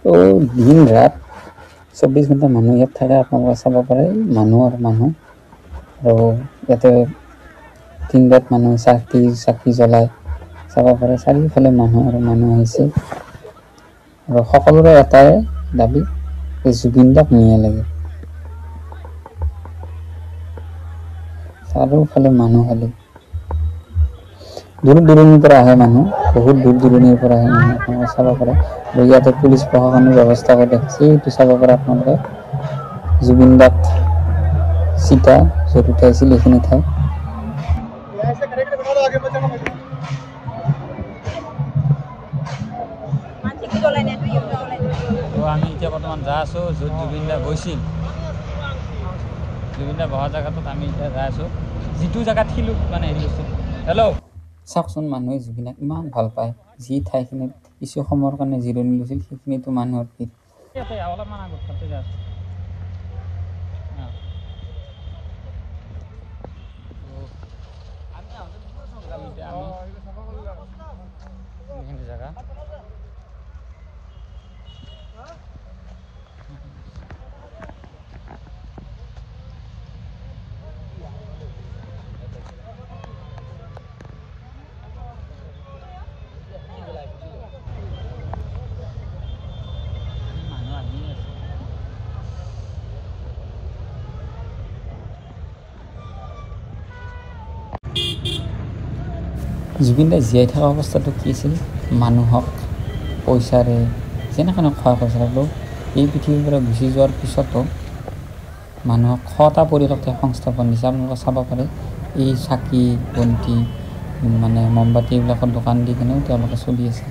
তো দিন ৰাত 24 ঘণ্টা মানুহ ইয়াত থাকে আপোনালোকে চাব পাৰে মানুহ আৰু ইয়াতে দিন ৰাত মানুহ চাকি জ্বলাই চাব পাৰে চাৰিওফালে মানুহ আহিছে আৰু সকলোৰে এটাই দাবী জুবিন দাক নিয়া লাগে চাৰিওফালে মানুহ খালি দূৰ দূৰণিৰ পৰা আহে মানুহ বহুত দূৰ দূৰণিৰ পৰা আহে মানুহ আপোনালোকে চাব পাৰে আৰু ইয়াতে পুলিচ প্ৰশাসনৰ ব্যৱস্থা কৰি ৰাখিছে এইটো চাব পাৰে আপোনালোকে জুবিন দাক চিতা য'ত উঠাইছিল এইখিনি ঠাই আমি এতিয়া বৰ্তমান যাই আছোঁ য'ত জুবিন দা গৈছিল জুবিন দা বহা জেগাটোত আমি এতিয়া যাই আছোঁ যিটো জেগাত শিলো মানে হেৰি কৰিছিল হেল্ল' চাওকচোন মানুহে জুবিনক ইমান ভাল পায় যি ঠাইখিনিত কিছু সময়ৰ কাৰণে জিৰণি লৈছিল সেইখিনিতো মানুহৰ ভিৰ অলপমান আগত তাতে যাই আছোঁ জেগা জুবিন দাই জীয়াই থকা অৱস্থাটো কি আছিল মানুহক পইচাৰে যেনেকৈ সহায় কৰিছিল আৰু এই পৃথিৱীৰ পৰা গুচি যোৱাৰ পিছতো মানুহক 6টা পৰিয়ালক সংস্থাপন দিছে আপোনালোকে চাব পাৰে এই চাকি বন্তি মানে মমবাতি এইবিলাকৰ দোকান দি কিনেও তেওঁলোকে চলি আছে